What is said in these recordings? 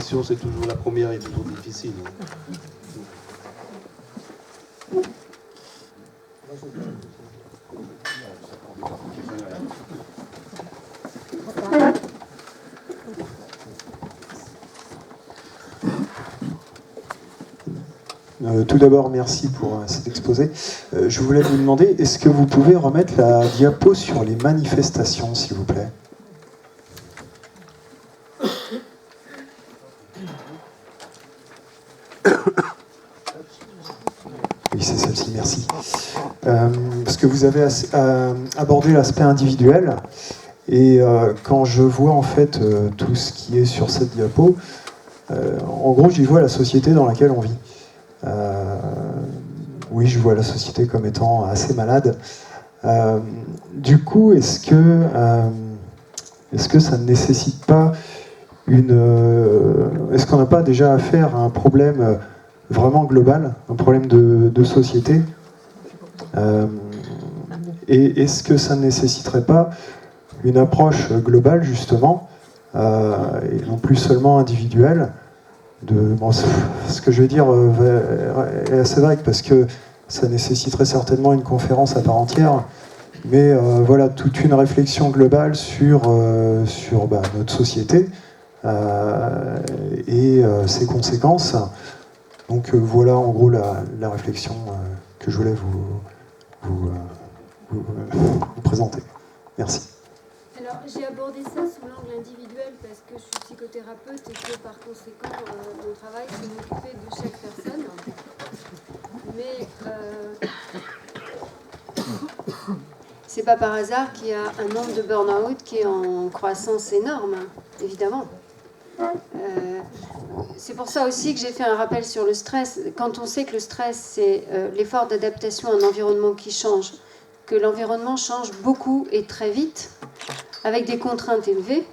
question, c'est toujours la première est toujours difficile. Tout d'abord, merci pour cet exposé. Je voulais vous demander, est-ce que vous pouvez remettre la diapo sur les manifestations, s'il vous plaît ? Oui, c'est celle-ci, merci. Parce que vous avez abordé l'aspect individuel, et quand je vois en fait tout ce qui est sur cette diapo, en gros, j'y vois la société dans laquelle on vit. Oui, je vois la société comme étant assez malade. Du coup, est-ce que ça ne nécessite pas est-ce qu'on n'a pas déjà affaire à un problème vraiment global, un problème de société, et est-ce que ça ne nécessiterait pas une approche globale, justement, et non plus seulement individuelle, ce que je veux dire est assez vague, parce que ça nécessiterait certainement une conférence à part entière, mais voilà, toute une réflexion globale sur notre société et ses conséquences. Donc voilà en gros la réflexion que je voulais vous présenter. Merci. Alors, j'ai abordé ça sous l'angle individuel parce que je suis psychothérapeute et que par conséquent, mon travail, c'est m'occuper de chaque personne. Mais c'est pas par hasard qu'il y a un nombre de burn-out qui est en croissance énorme, évidemment. C'est pour ça aussi que j'ai fait un rappel sur le stress. Quand on sait que le stress, c'est l'effort d'adaptation à un environnement qui change, que l'environnement change beaucoup et très vite, avec des contraintes élevées,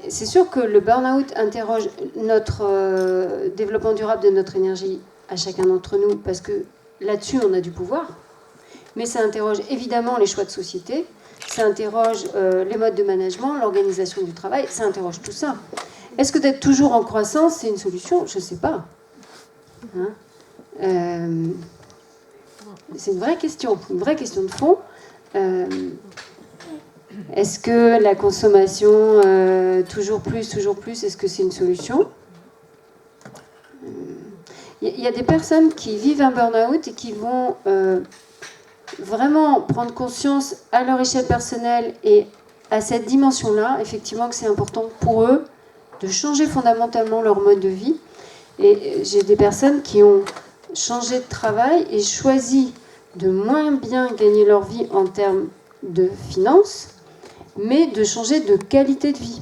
c'est sûr que le burn-out interroge notre développement durable de notre énergie à chacun d'entre nous, parce que là-dessus, on a du pouvoir. Mais ça interroge évidemment les choix de société, ça interroge les modes de management, l'organisation du travail, ça interroge tout ça. Est-ce que d'être toujours en croissance, c'est une solution ? Je ne sais pas. C'est une vraie question de fond. Est-ce que la consommation, toujours plus, est-ce que c'est une solution ? Il y a des personnes qui vivent un burn-out et qui vont vraiment prendre conscience à leur échelle personnelle et à cette dimension-là, effectivement, que c'est important pour eux de changer fondamentalement leur mode de vie. Et j'ai des personnes qui ont changé de travail et choisi de moins bien gagner leur vie en termes de finances, mais de changer de qualité de vie.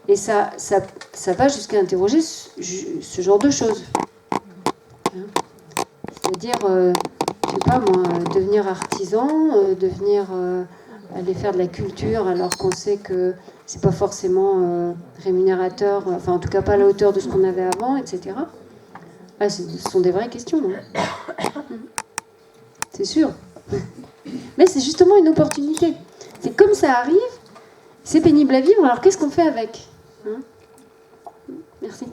Et ça va jusqu'à interroger ce genre de choses. C'est-à-dire, je sais pas moi, devenir artisan, aller faire de la culture alors qu'on sait que c'est pas forcément rémunérateur, enfin en tout cas pas à la hauteur de ce qu'on avait avant, etc. Ah, ce sont des vraies questions. C'est sûr. Mais c'est justement une opportunité. C'est comme ça arrive, c'est pénible à vivre, alors qu'est-ce qu'on fait avec ? Merci.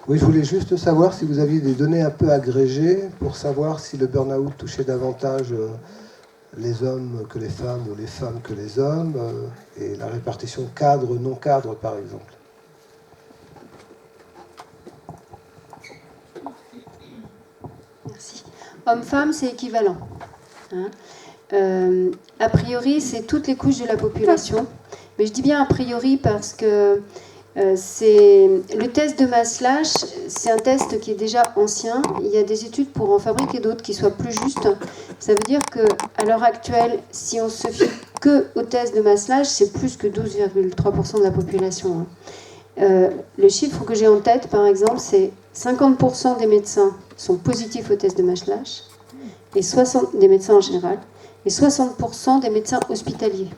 Oui, je voulais juste savoir si vous aviez des données un peu agrégées pour savoir si le burn-out touchait davantage les hommes que les femmes ou les femmes que les hommes, et la répartition cadre-non cadre, par exemple. Merci. Homme-femme, c'est équivalent. A priori, c'est toutes les couches de la population. Mais je dis bien a priori parce que c'est le test de Maslach, c'est un test qui est déjà ancien. Il y a des études pour en fabriquer d'autres qui soient plus justes. Ça veut dire qu'à l'heure actuelle, si on se fie que au test de Maslach, c'est plus que 12,3% de la population. Le chiffre que j'ai en tête, par exemple, c'est 50% des médecins sont positifs au test de Maslach, et 60% des médecins en général, et 60% des médecins hospitaliers.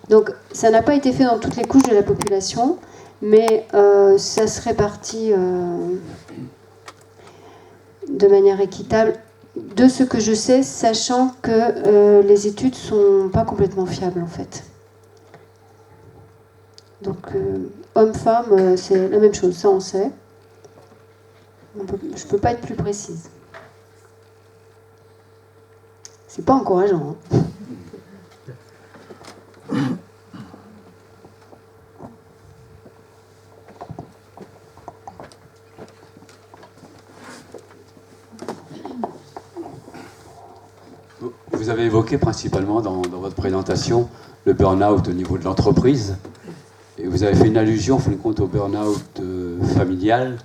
Donc ça n'a pas été fait dans toutes les couches de la population, mais ça se répartit de manière équitable, de ce que je sais, sachant que les études sont pas complètement fiables en fait. Donc homme-femme, c'est la même chose, ça on sait. Je peux pas être plus précise. C'est pas encourageant. Hein. Vous avez évoqué principalement dans votre présentation le burn-out au niveau de l'entreprise. Et vous avez fait une allusion, en fin de compte, au burn-out familial,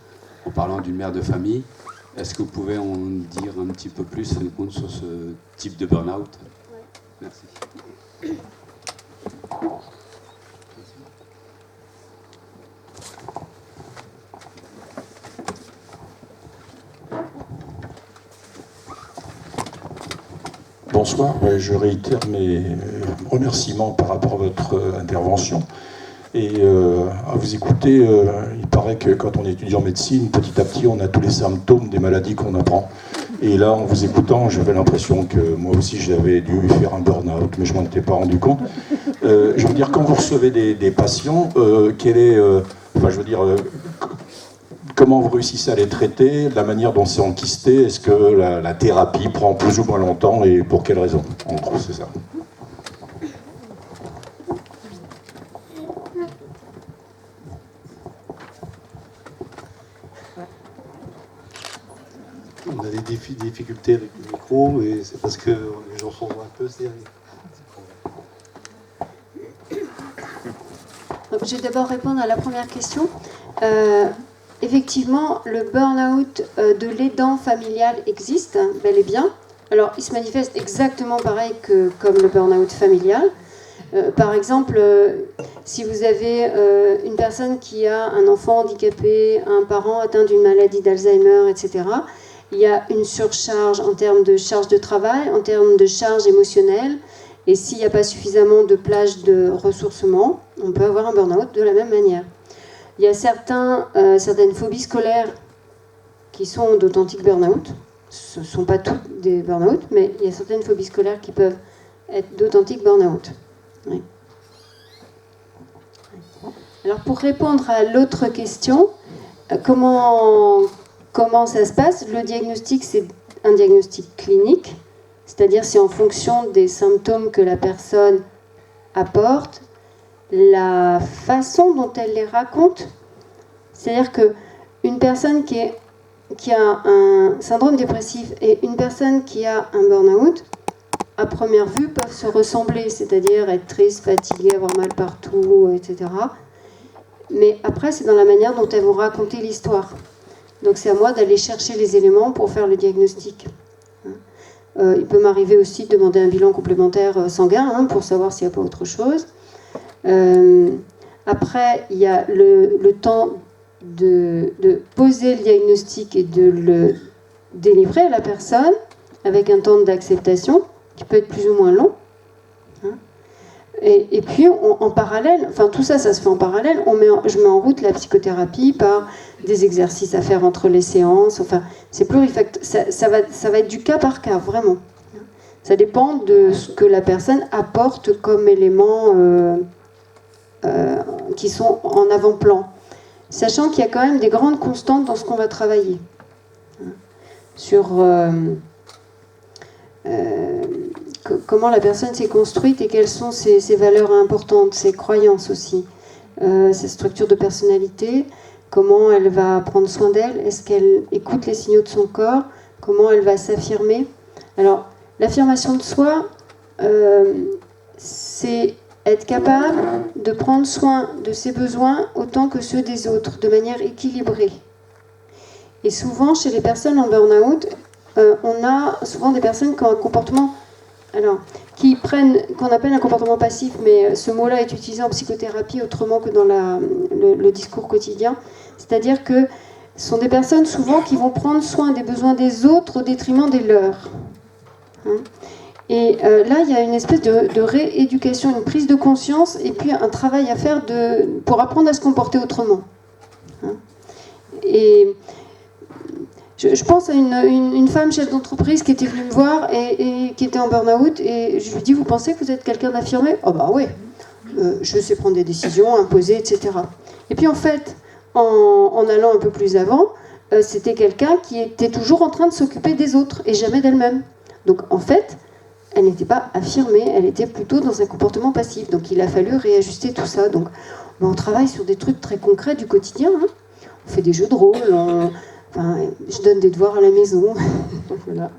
en parlant d'une mère de famille. Est-ce que vous pouvez en dire un petit peu plus, en fin de compte, sur ce type de burn-out? Merci. Bonsoir, je réitère mes remerciements par rapport à votre intervention. Et à vous écouter, il paraît que quand on est étudiant en médecine, petit à petit, on a tous les symptômes des maladies qu'on apprend. Et là, en vous écoutant, j'avais l'impression que moi aussi, j'avais dû faire un burn-out, mais je ne m'en étais pas rendu compte. Je veux dire, quand vous recevez des patients, quel est, comment vous réussissez à les traiter, la manière dont c'est enquisté, est-ce que la thérapie prend plus ou moins longtemps et pour quelles raisons? En gros, c'est ça. On a des difficultés avec le micro et c'est parce que les gens sont un peu serrés. Donc, je vais d'abord répondre à la première question. Effectivement, le burn-out de l'aidant familial existe, hein, bel et bien. Alors, il se manifeste exactement pareil que comme le burn-out familial. Par exemple, si vous avez une personne qui a un enfant handicapé, un parent atteint d'une maladie d'Alzheimer, etc., il y a une surcharge en termes de charge de travail, en termes de charge émotionnelle, et s'il n'y a pas suffisamment de plage de ressourcement, on peut avoir un burn-out de la même manière. Il y a certaines phobies scolaires qui sont d'authentiques burn-out. Ce ne sont pas toutes des burn-out, mais il y a certaines phobies scolaires qui peuvent être d'authentiques burn-out. Oui. Alors pour répondre à l'autre question, comment ça se passe? Le diagnostic, c'est un diagnostic clinique, c'est-à-dire c'est en fonction des symptômes que la personne apporte, la façon dont elle les raconte. C'est-à-dire qu'une personne qui a un syndrome dépressif et une personne qui a un burn-out, à première vue, peuvent se ressembler, c'est-à-dire être triste, fatiguée, avoir mal partout, etc. Mais après, c'est dans la manière dont elles vont raconter l'histoire. Donc c'est à moi d'aller chercher les éléments pour faire le diagnostic. Il peut m'arriver aussi de demander un bilan complémentaire sanguin pour savoir s'il n'y a pas autre chose. Après, il y a le temps de poser le diagnostic et de le délivrer à la personne avec un temps d'acceptation qui peut être plus ou moins long. Et puis, en parallèle, enfin tout ça, ça se fait en parallèle, je mets en route la psychothérapie par des exercices à faire entre les séances, enfin, c'est plurifactoriel, ça va être du cas par cas, vraiment. Ça dépend de ce que la personne apporte comme éléments qui sont en avant-plan. Sachant qu'il y a quand même des grandes constantes dans ce qu'on va travailler. Sur comment la personne s'est construite et quelles sont ses valeurs importantes, ses croyances aussi, ses structures de personnalité, comment elle va prendre soin d'elle, est-ce qu'elle écoute les signaux de son corps, comment elle va s'affirmer. Alors, l'affirmation de soi, c'est être capable de prendre soin de ses besoins autant que ceux des autres, de manière équilibrée. Et souvent, chez les personnes en burn-out, on a souvent des personnes qui ont un comportement, qu'on appelle un comportement passif, mais ce mot-là est utilisé en psychothérapie autrement que dans le discours quotidien. C'est-à-dire que ce sont des personnes souvent qui vont prendre soin des besoins des autres au détriment des leurs. Et là, il y a une espèce de rééducation, une prise de conscience et puis un travail à faire pour apprendre à se comporter autrement. Hein. Et je pense à une femme chef d'entreprise qui était venue me voir et qui était en burn-out. Et je lui dis, vous pensez que vous êtes quelqu'un d'affirmé ? Oh bah oui, je sais prendre des décisions, imposer, etc. Et puis en fait, en allant un peu plus avant, c'était quelqu'un qui était toujours en train de s'occuper des autres et jamais d'elle-même. Donc en fait, elle n'était pas affirmée, elle était plutôt dans un comportement passif. Donc il a fallu réajuster tout ça. Donc on travaille sur des trucs très concrets du quotidien. Hein. On fait des jeux de rôle, je donne des devoirs à la maison. Voilà.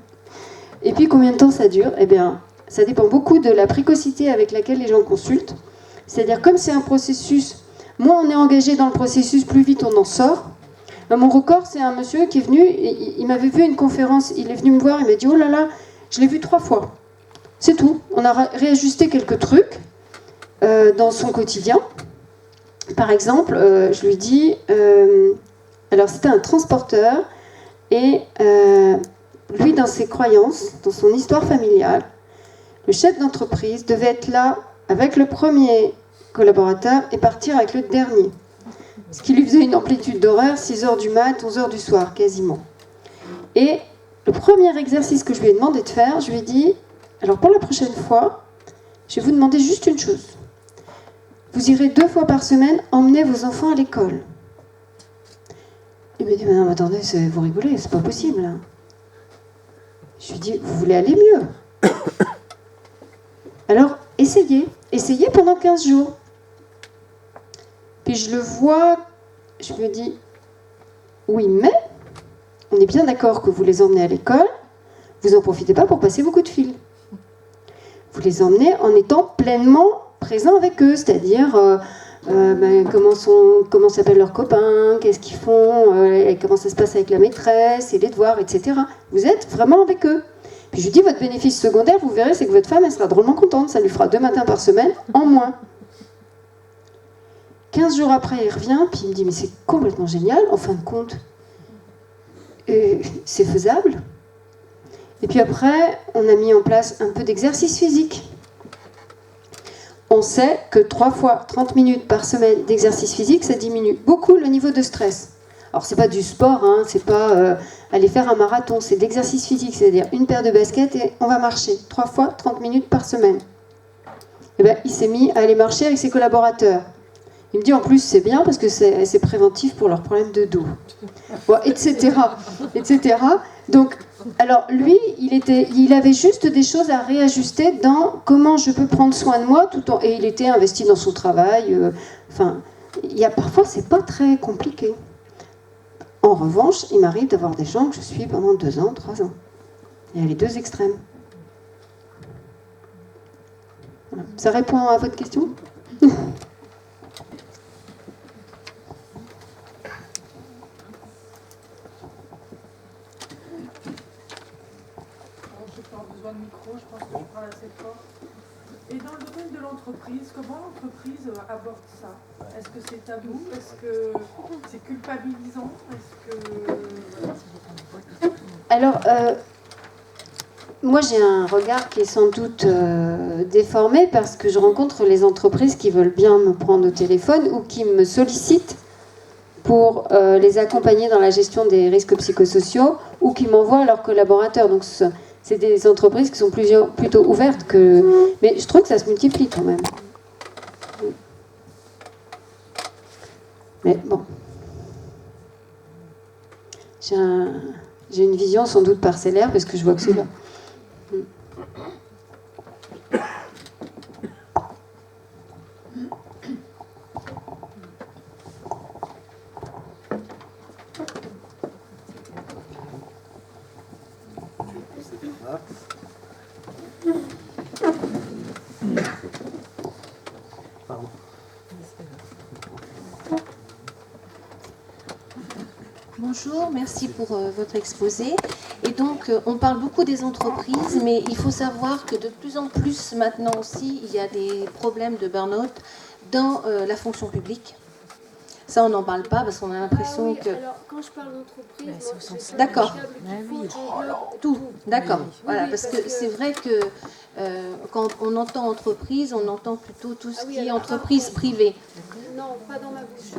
Et puis combien de temps ça dure ? Eh bien, ça dépend beaucoup de la précocité avec laquelle les gens consultent. C'est-à-dire, comme c'est un processus, moins on est engagé dans le processus, plus vite on en sort. Mon record, c'est un monsieur qui est venu, il m'avait vu à une conférence, il est venu me voir, il m'a dit « Oh là là, je l'ai vu 3 fois. » C'est tout. On a réajusté quelques trucs dans son quotidien. Par exemple, je lui dis... alors, c'était un transporteur, et lui, dans ses croyances, dans son histoire familiale, le chef d'entreprise devait être là avec le premier collaborateur et partir avec le dernier. Ce qui lui faisait une amplitude d'horaire, 6h du mat, 11h du soir, quasiment. Et le premier exercice que je lui ai demandé de faire, je lui ai dit, alors pour la prochaine fois, je vais vous demander juste une chose. Vous irez 2 fois par semaine emmener vos enfants à l'école. Il me dit, mais non, attendez, vous rigolez, c'est pas possible. Hein. Je lui dis, vous voulez aller mieux. Alors, essayez pendant 15 jours. Puis je le vois, je me dis, oui, mais on est bien d'accord que vous les emmenez à l'école, vous n'en profitez pas pour passer vos coups de fil. Vous les emmenez en étant pleinement présent avec eux, c'est-à-dire comment s'appellent leurs copains, qu'est-ce qu'ils font, comment ça se passe avec la maîtresse, et les devoirs, etc. Vous êtes vraiment avec eux. Puis je lui dis, votre bénéfice secondaire, vous verrez, c'est que votre femme, elle sera drôlement contente, ça lui fera 2 matins par semaine en moins. 15 jours après, il revient, puis il me dit, mais c'est complètement génial, en fin de compte. C'est faisable. Et puis après, on a mis en place un peu d'exercice physique. On sait que 3 fois 30 minutes par semaine d'exercice physique, ça diminue beaucoup le niveau de stress. Alors, c'est pas du sport, hein, c'est pas aller faire un marathon, c'est de l'exercice physique, c'est-à-dire une paire de baskets et on va marcher 3 fois 30 minutes par semaine. Et ben, il s'est mis à aller marcher avec ses collaborateurs. Il me dit en plus c'est bien parce que c'est préventif pour leurs problèmes de dos, bon, etc. Donc, alors lui, il avait juste des choses à réajuster dans comment je peux prendre soin de moi et il était investi dans son travail. Parfois c'est pas très compliqué. En revanche, il m'arrive d'avoir des gens que je suis pendant 2 ans, 3 ans. Il y a les 2 extrêmes. Voilà. Ça répond à votre question ? Et dans le domaine de l'entreprise, comment l'entreprise aborde ça ? Est-ce que c'est tabou ? Est-ce que c'est culpabilisant ? Alors, moi j'ai un regard qui est sans doute déformé parce que je rencontre les entreprises qui veulent bien me prendre au téléphone ou qui me sollicitent pour les accompagner dans la gestion des risques psychosociaux ou qui m'envoient leurs collaborateurs. Donc c'est des entreprises qui sont plutôt ouvertes que... Mais je trouve que ça se multiplie quand même. Mais bon. J'ai une vision sans doute parcellaire parce que je vois que c'est là. Bonjour, merci pour votre exposé. Et donc, on parle beaucoup des entreprises, mais il faut savoir que de plus en plus maintenant aussi, il y a des problèmes de burn-out dans la fonction publique. Ça, on n'en parle pas parce qu'on a l'impression que... Alors, quand je parle d'entreprise... D'accord. Tout, d'accord. Voilà, parce que c'est vrai que Quand on entend entreprise, on entend plutôt tout ce Ah oui, qui est alors, entreprise pardon. privée. Non, pas dans ma bouche.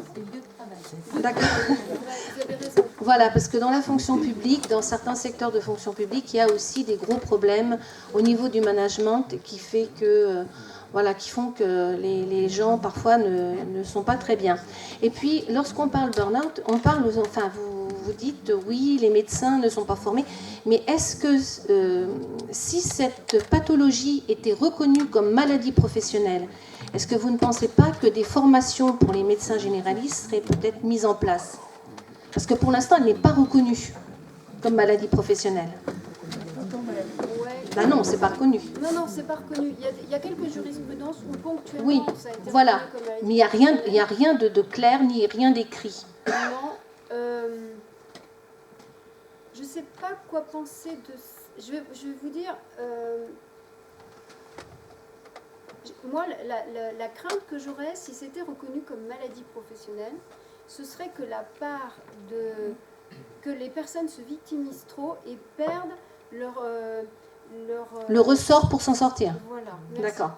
D'accord. Vous avez raison. Voilà, parce que dans la fonction publique, dans certains secteurs de fonction publique, il y a aussi des gros problèmes au niveau du management qui fait que, voilà, qui font que les gens parfois ne sont pas très bien. Et puis, lorsqu'on parle burn-out, on parle, enfin, vous dites oui, les médecins ne sont pas formés, mais est-ce que si cette pathologie était reconnue comme maladie professionnelle, est-ce que vous ne pensez pas que des formations pour les médecins généralistes seraient peut-être mises en place? Parce que pour l'instant, elle n'est pas reconnue comme maladie professionnelle. Ouais. Ben non, c'est pas reconnu. Non, c'est pas reconnu. Il y a quelques jurisprudences où ponctuellement Oui, ça a été voilà. reconnu comme maladie Mais il n'y a rien de clair ni rien d'écrit. Non, je sais pas quoi penser de. Je vais vous dire. Moi, la crainte que j'aurais, si c'était reconnu comme maladie professionnelle, ce serait que que les personnes se victimisent trop et perdent Le ressort pour s'en sortir. Voilà. Merci. D'accord.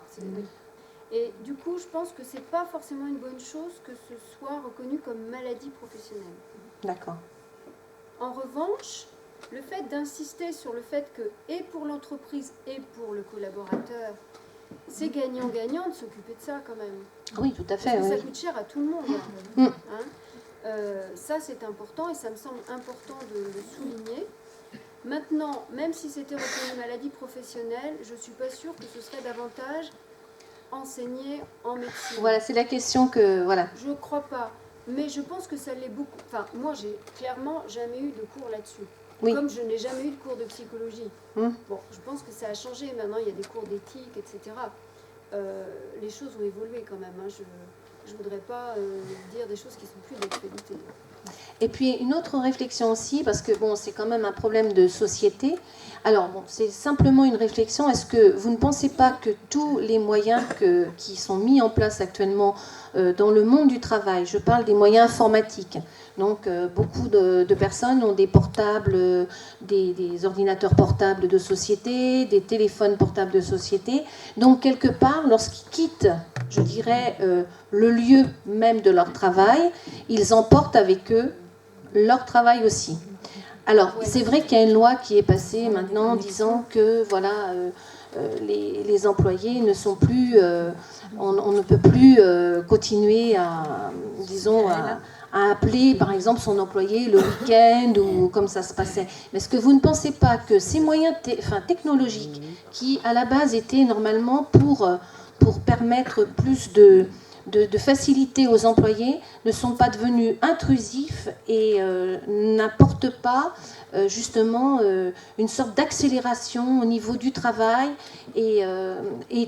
Et du coup, je pense que c'est pas forcément une bonne chose que ce soit reconnu comme maladie professionnelle. D'accord. En revanche, le fait d'insister sur le fait que, et pour l'entreprise et pour le collaborateur, c'est gagnant-gagnant de s'occuper de ça quand même. Oui, tout à fait. Parce que Oui. ça coûte cher à tout le monde. Mm. Hein. Ça, c'est important et ça me semble important de le souligner. Maintenant, même si c'était reconnu maladie professionnelle, je ne suis pas sûre que ce serait davantage enseigné en médecine. Voilà, c'est la question que... Voilà. Je ne crois pas. Mais je pense que ça l'est beaucoup. Enfin, moi, j'ai clairement jamais eu de cours là-dessus. Oui. Comme je n'ai jamais eu de cours de psychologie. Hum. Bon, je pense que ça a changé. Maintenant, il y a des cours d'éthique, etc. Les choses ont évolué quand même. Hein. Je ne voudrais pas dire des choses qui sont plus d'actualité. Et puis une autre réflexion aussi, parce que bon, c'est quand même un problème de société. Alors bon, c'est simplement une réflexion. Est-ce que vous ne pensez pas que tous les moyens qui sont mis en place actuellement dans le monde du travail, je parle des moyens informatiques, donc beaucoup de personnes ont des portables, des ordinateurs portables de société, des téléphones portables de société. Donc quelque part, lorsqu'ils quittent, je dirais, le lieu même de leur travail, ils emportent avec eux leur travail aussi. Alors, c'est vrai qu'il y a une loi qui est passée maintenant disant que voilà, les employés ne sont plus, on ne peut plus continuer disons, à appeler par exemple son employé le week-end ou comme ça se passait. Mais est-ce que vous ne pensez pas que ces moyens technologiques qui à la base étaient normalement pour permettre plus de facilité aux employés ne sont pas devenus intrusifs et n'apportent pas justement une sorte d'accélération au niveau du travail et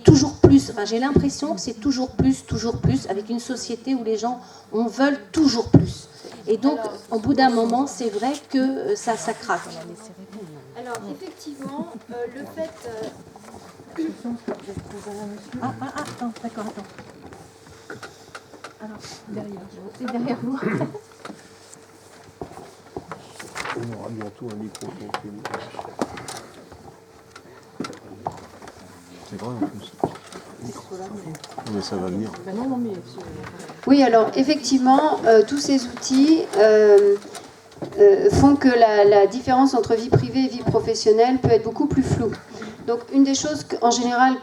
toujours plus, enfin, j'ai l'impression que c'est toujours plus avec une société où les gens veulent toujours plus. Et donc, au bout d'un moment, c'est vrai que ça craque. Alors, effectivement, le fait... Attends, d'accord, attends. Alors, c'est derrière vous. On aura bientôt un micro. C'est vrai en plus. Mais ça va venir. Oui, alors effectivement, tous ces outils font que la différence entre vie privée et vie professionnelle peut être beaucoup plus floue. Donc une des choses en général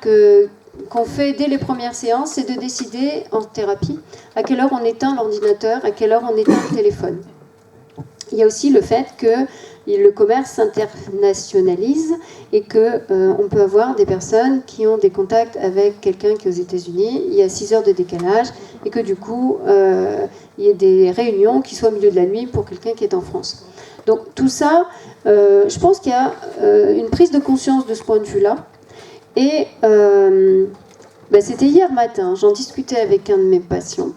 qu'on fait dès les premières séances, c'est de décider en thérapie à quelle heure on éteint l'ordinateur, à quelle heure on éteint le téléphone. Il y a aussi le fait que le commerce s'internationalise et qu'on peut avoir des personnes qui ont des contacts avec quelqu'un qui est aux États-Unis, il y a 6 heures de décalage, et que du coup, il y a des réunions qui soient au milieu de la nuit pour quelqu'un qui est en France. Donc tout ça, je pense qu'il y a une prise de conscience de ce point de vue-là. Et c'était hier matin, j'en discutais avec un de mes patients,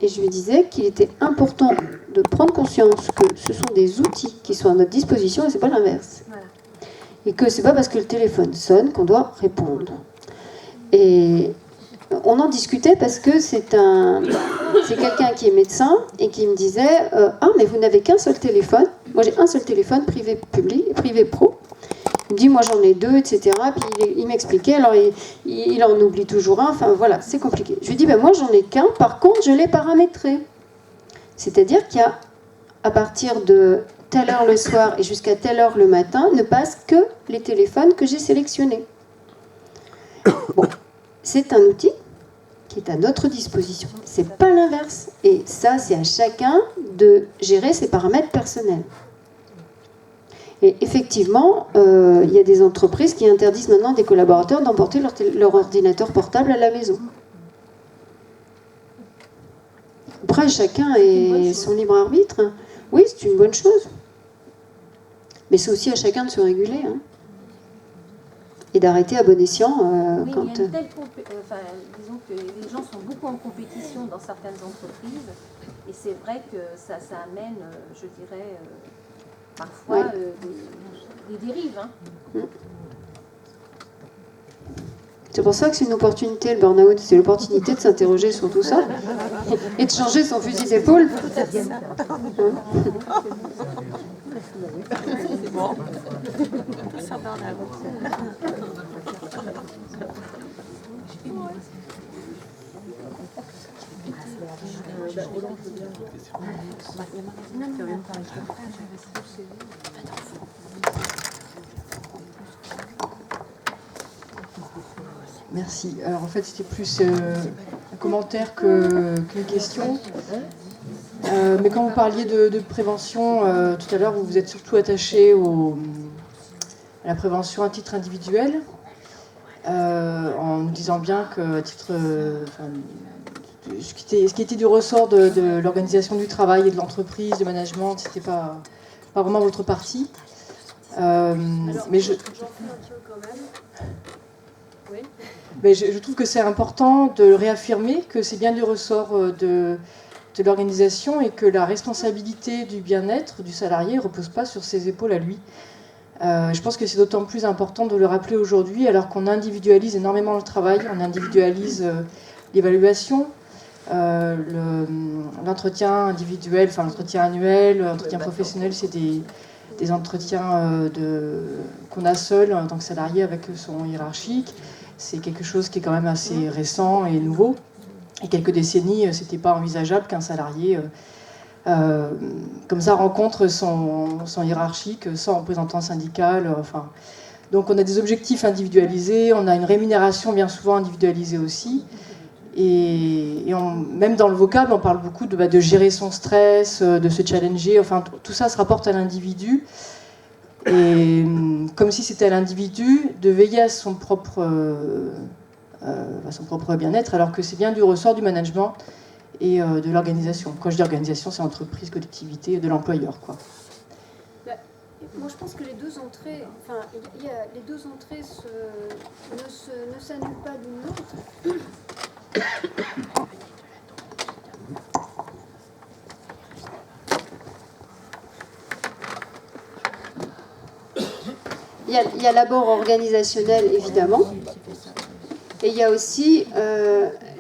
et je lui disais qu'il était important de prendre conscience que ce sont des outils qui sont à notre disposition et c'est pas l'inverse. Voilà. Et que c'est pas parce que le téléphone sonne qu'on doit répondre. Et on en discutait parce que c'est quelqu'un qui est médecin et qui me disait ah mais vous n'avez qu'un seul téléphone. Moi j'ai un seul téléphone privé public, privé pro. Il me dit, moi j'en ai 2, etc. Puis il m'expliquait, alors il en oublie toujours un, enfin voilà, c'est compliqué. Je lui dis, ben, moi j'en ai qu'un, par contre je l'ai paramétré. C'est-à-dire qu'il y a, à partir de telle heure le soir et jusqu'à telle heure le matin, ne passent que les téléphones que j'ai sélectionnés. Bon, c'est un outil qui est à notre disposition. C'est pas l'inverse. Et ça, c'est à chacun de gérer ses paramètres personnels. Et effectivement, il y a des entreprises qui interdisent maintenant à des collaborateurs d'emporter leur ordinateur portable à la maison. Après, chacun est son libre arbitre. Oui, c'est une bonne chose. Mais c'est aussi à chacun de se réguler. Hein. Et d'arrêter à bon escient oui, quand... il y a une telle disons que les gens sont beaucoup en compétition dans certaines entreprises. Et c'est vrai que ça amène, je dirais, parfois des dérives. Hein. C'est pour ça que c'est une opportunité, le burn-out. C'est l'opportunité de s'interroger sur tout ça et de changer son fusil d'épaule. Merci. Alors en fait, c'était plus un commentaire qu'une question. Mais quand vous parliez de prévention, tout à l'heure, vous vous êtes surtout attaché à la prévention à titre individuel, en nous disant bien que à titre, ce qui était du ressort de l'organisation du travail et de l'entreprise, de management, c'était pas vraiment votre partie. Mais je... Mais je trouve que c'est important de réaffirmer que c'est bien du ressort de l'organisation et que la responsabilité du bien-être du salarié ne repose pas sur ses épaules à lui. Je pense que c'est d'autant plus important de le rappeler aujourd'hui alors qu'on individualise énormément le travail, on individualise l'évaluation, l'entretien individuel, enfin l'entretien annuel, l'entretien professionnel, c'est des entretiens qu'on a seul en tant que salarié avec son hiérarchique. C'est quelque chose qui est quand même assez récent et nouveau. Il y a quelques décennies, c'était pas envisageable qu'un salarié comme ça rencontre son hiérarchique sans représentant syndical. Enfin. Donc on a des objectifs individualisés, on a une rémunération bien souvent individualisée aussi. Et même dans le vocable, on parle beaucoup de gérer son stress, de se challenger. Enfin, tout ça se rapporte à l'individu. Et comme si c'était à l'individu de veiller à son propre bien-être, alors que c'est bien du ressort du management et de l'organisation. Quand je dis organisation, c'est entreprise, collectivité, de l'employeur, quoi. Moi, je pense que les deux entrées, les deux entrées ne s'annulent pas l'une l'autre. Il y a l'abord organisationnel, évidemment, et il y a aussi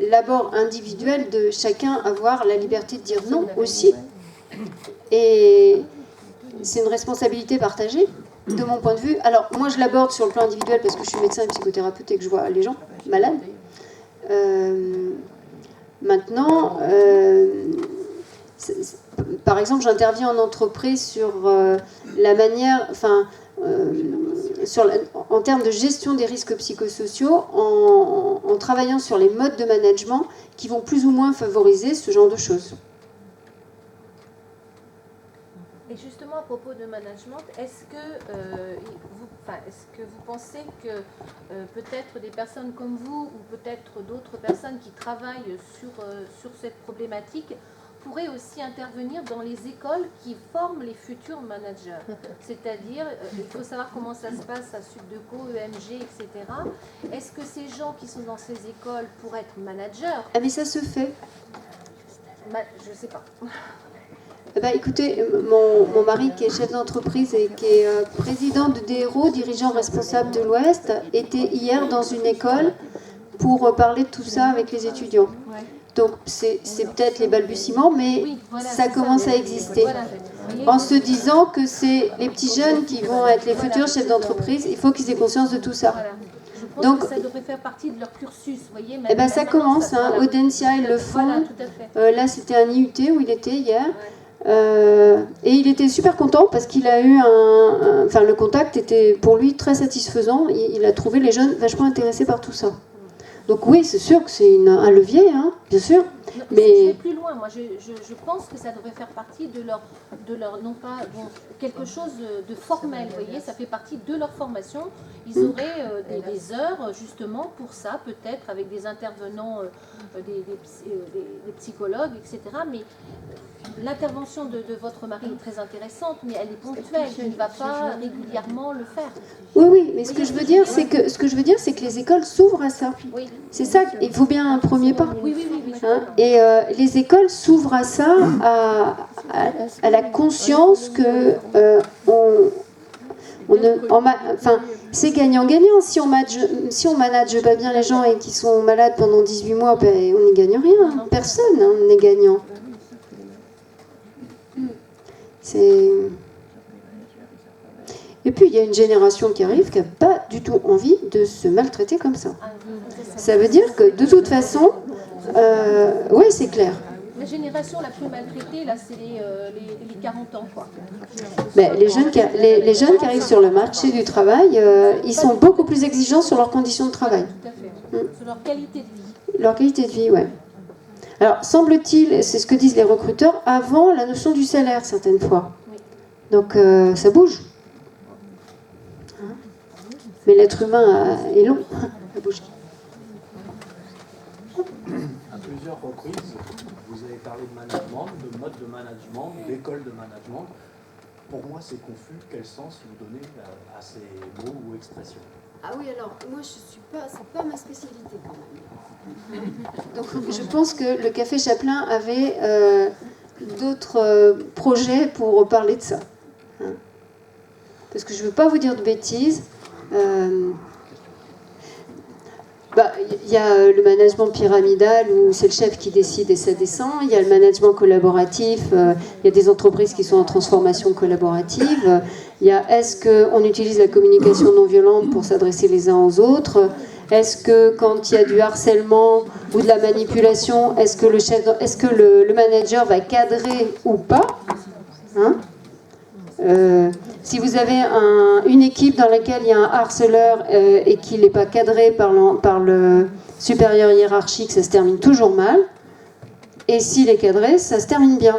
l'abord individuel de chacun avoir la liberté de dire non aussi. Et c'est une responsabilité partagée, de mon point de vue. Alors, moi, je l'aborde sur le plan individuel parce que je suis médecin et psychothérapeute et que je vois les gens malades. Maintenant, par exemple, j'interviens en entreprise sur la manière... en termes de gestion des risques psychosociaux, en travaillant sur les modes de management qui vont plus ou moins favoriser ce genre de choses. Et justement, à propos de management, est-ce que vous pensez que peut-être des personnes comme vous ou peut-être d'autres personnes qui travaillent sur cette problématique pourraient aussi intervenir dans les écoles qui forment les futurs managers. C'est-à-dire, il faut savoir comment ça se passe à Subdeco, EMG, etc. Est-ce que ces gens qui sont dans ces écoles pourraient être managers? Ah mais ça se fait. Je ne sais pas. Écoutez, mon mari qui est chef d'entreprise et qui est président de DRO, dirigeant responsable de l'Ouest, était hier dans une école pour parler de tout ça avec les étudiants. Donc c'est peut-être les balbutiements, mais oui, voilà, ça commence à exister. Voilà. en se disant que c'est les petits jeunes qui vont être les futurs chefs d'entreprise. Il faut qu'ils aient conscience de tout ça. Voilà. Je pense Donc, que ça devrait faire partie de leur cursus, vous voyez. Eh ben, ça commence, hein. Voilà. Audencia, ils le font. Voilà, tout à fait. Là, c'était un IUT où il était hier. Et il était super content parce qu'il a eu enfin, le contact était pour lui très satisfaisant. Il a trouvé les jeunes vachement intéressés par tout ça. Donc oui, c'est sûr que c'est un levier, hein, bien sûr. Je vais Mais plus loin. Moi, je pense que ça devrait faire partie de leur non pas quelque chose de formel. Vous voyez, ça fait partie de leur formation. Ils auraient des heures justement pour ça, peut-être avec des intervenants, des psychologues, etc. Mais l'intervention de votre mari est très intéressante, mais elle est ponctuelle. Il ne va pas régulièrement le faire. oui, mais ce que je veux dire, c'est que les écoles s'ouvrent à ça. Oui. C'est ça, il faut bien un premier pas. Oui. Hein, et les écoles s'ouvrent à ça, à la conscience que enfin, c'est gagnant-gagnant. Si on manage pas bien les gens et qu'ils sont malades pendant 18 mois, ben, on n'y gagne rien. Personne n'est gagnant. Et puis il y a une génération qui arrive qui n'a pas du tout envie de se maltraiter comme ça. Ça veut dire que de toute façon, oui, c'est clair. La génération la plus maltraitée, là, c'est les 40 ans, quoi. Mais les jeunes qui arrivent sur le marché du travail, ils sont beaucoup plus exigeants sur leurs conditions de travail. Tout à fait. Sur leur qualité de vie. Leur qualité de vie, ouais. Alors, semble-t-il, c'est ce que disent les recruteurs, avant la notion du salaire, certaines fois. Donc, ça bouge. Mais l'être humain est long à bouger. À plusieurs reprises, vous avez parlé de management, de mode de management, d'école de management. Pour moi, c'est confus. Quel sens vous donnez à ces mots ou expressions? Ah oui, alors, moi, c'est pas ma spécialité quand même. Donc, je pense que le Café Chaplin avait d'autres projets pour parler de ça. Hein. Parce que je ne veux pas vous dire de bêtises. Il y a le management pyramidal où c'est le chef qui décide et ça descend. Il y a le management collaboratif. Il y a des entreprises qui sont en transformation collaborative. Il y a est-ce qu'on utilise la communication non violente pour s'adresser les uns aux autres? Est-ce que quand il y a du harcèlement ou de la manipulation, est-ce que le manager va cadrer ou pas, hein? Si vous avez une équipe dans laquelle il y a un harceleur et qu'il n'est pas cadré par le supérieur hiérarchique, ça se termine toujours mal. Et s'il est cadré, ça se termine bien.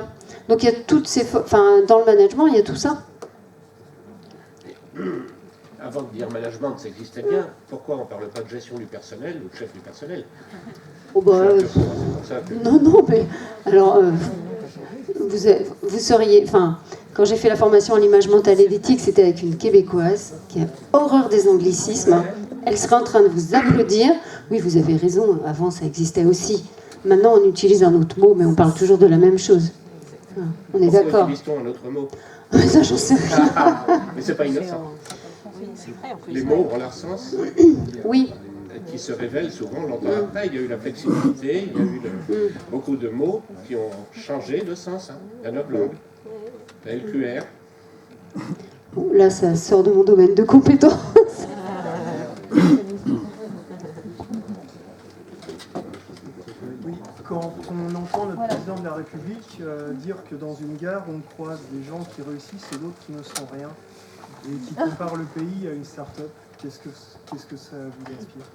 Donc il y a toutes ces... Enfin, dans le management, il y a tout ça. Avant de dire management, ça existait bien. Pourquoi on ne parle pas de gestion du personnel ou de chef du personnel? Oh bah, non, mais... Alors, vous seriez... Enfin, quand j'ai fait la formation en image mentale et d'éthique, c'était avec une Québécoise qui a horreur des anglicismes. Elle serait en train de vous applaudir. Oui, vous avez raison, avant ça existait aussi. Maintenant, on utilise un autre mot, mais on parle toujours de la même chose. On est d'accord. Pourquoi utilise-t-on un autre mot? Ça, j'en sais rien. Mais c'est pas innocent. Les mots ont leur sens. Oui. Qui se révèlent souvent longtemps après. Il y a eu la flexibilité, il y a eu beaucoup de mots qui ont changé de sens. La noble langue, la LQR. Bon, là, ça sort de mon domaine de compétence. Oui, quand on entend notre président de la République dire que dans une gare, on croise des gens qui réussissent et d'autres qui ne sont rien, et qui comparent le pays à une start-up, qu'est-ce que ça vous inspire?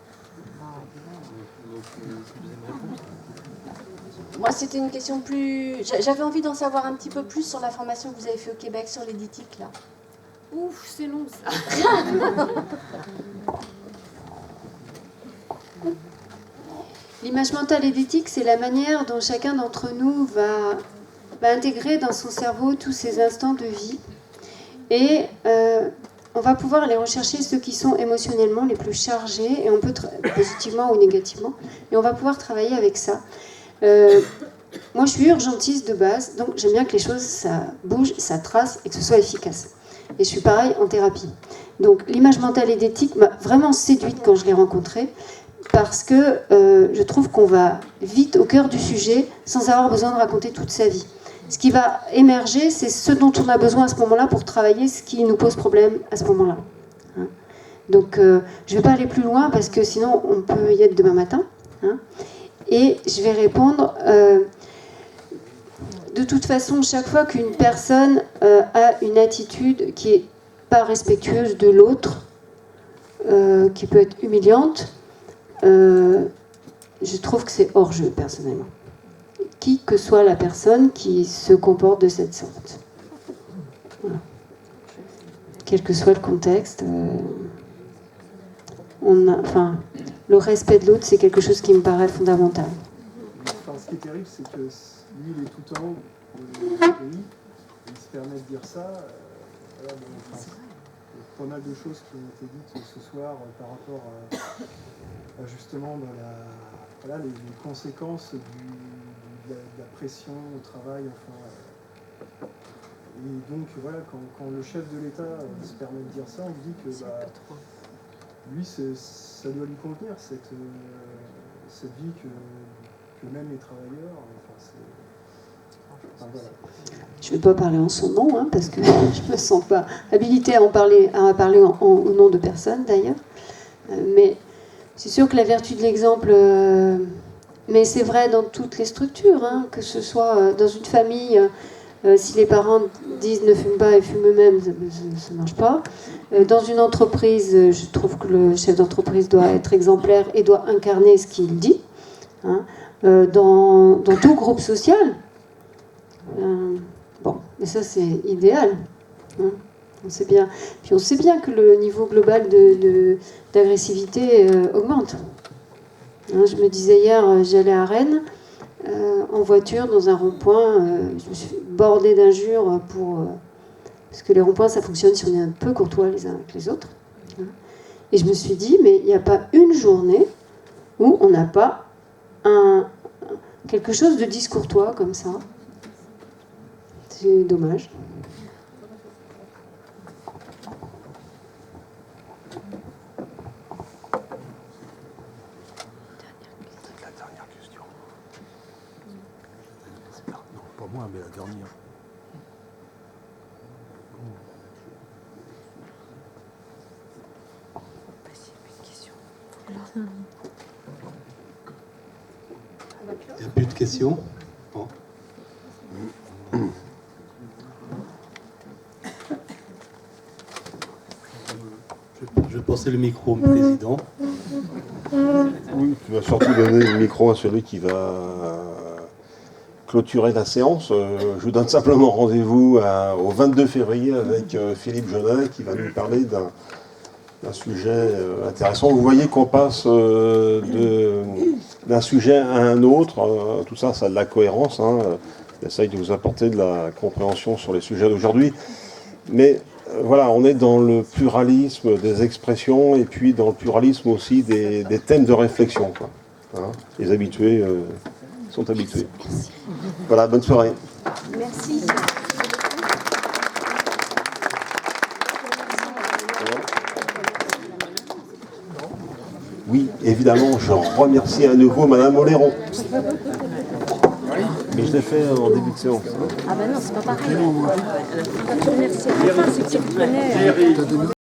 Moi, c'était une question plus... J'avais envie d'en savoir un petit peu plus sur la formation que vous avez fait au Québec sur l'éthique, là. Ouf, c'est long, ça. L'image mentale et d'éthique, c'est la manière dont chacun d'entre nous va intégrer dans son cerveau tous ces instants de vie. Et on va pouvoir aller rechercher ceux qui sont émotionnellement les plus chargés, et on peut positivement ou négativement, et on va pouvoir travailler avec ça. Moi, je suis urgentiste de base, donc j'aime bien que les choses, ça bouge, ça trace, et que ce soit efficace. Et je suis pareil en thérapie. Donc l'image mentale et d'éthique m'a vraiment séduite quand je l'ai rencontrée, parce que je trouve qu'on va vite au cœur du sujet sans avoir besoin de raconter toute sa vie. Ce qui va émerger, c'est ce dont on a besoin à ce moment-là pour travailler ce qui nous pose problème à ce moment-là. Hein. Donc, je ne vais pas aller plus loin parce que sinon, on peut y être demain matin. Hein. Et je vais répondre... de toute façon, chaque fois qu'une personne a une attitude qui n'est pas respectueuse de l'autre, qui peut être humiliante, je trouve que c'est hors jeu, personnellement. Qui que soit la personne qui se comporte de cette sorte. Voilà. Quel que soit le contexte, le respect de l'autre, c'est quelque chose qui me paraît fondamental. Enfin, ce qui est terrible, c'est que lui, il est tout en haut du pays, il se permet de dire ça. Voilà, bon, enfin, il y a pas mal de choses qui ont été dites ce soir par rapport à justement les conséquences de la pression au travail. Enfin, et donc voilà, quand le chef de l'État se permet de dire ça, on dit que lui, ça doit lui convenir, cette vie que même les travailleurs. Voilà. Je ne vais pas parler en son nom, hein, parce que je ne me sens pas habilitée à parler au nom de personne d'ailleurs. Mais c'est sûr que la vertu de l'exemple, mais c'est vrai dans toutes les structures, hein, que ce soit dans une famille, si les parents disent ne fume pas et fument eux-mêmes, ça ne marche pas. Dans une entreprise, je trouve que le chef d'entreprise doit être exemplaire et doit incarner ce qu'il dit. Hein. Dans tout groupe social. Bon, mais ça c'est idéal. Hein. On sait bien. Puis on sait bien que le niveau global d'agressivité augmente. Hein, je me disais hier, j'allais à Rennes en voiture dans un rond-point. Je me suis bordée d'injures parce que les ronds-points ça fonctionne si on est un peu courtois les uns avec les autres. Hein. Et je me suis dit, mais il n'y a pas une journée où on n'a pas quelque chose de discourtois comme ça. C'est dommage. La dernière question. Non, pas moi, mais la dernière. Il n'y a plus de questions. Bon. Je vais passer le micro au président. Oui, tu vas surtout donner le micro à celui qui va clôturer la séance. Je vous donne simplement rendez-vous au 22 février avec Philippe Jeunet qui va nous parler d'un sujet intéressant. Vous voyez qu'on passe d'un sujet à un autre. Tout ça, ça a de la cohérence. Hein. J'essaye de vous apporter de la compréhension sur les sujets d'aujourd'hui. Mais voilà, on est dans le pluralisme des expressions et puis dans le pluralisme aussi des thèmes de réflexion. Quoi. Hein. Les habitués sont habitués. Voilà, bonne soirée. Merci. Oui, évidemment, je remercie à nouveau Madame Oléron. Mais je l'ai fait en début de séance. Ah ben non, c'est pas pareil. Quand tu remercies à la fin, c'est que tu prenais...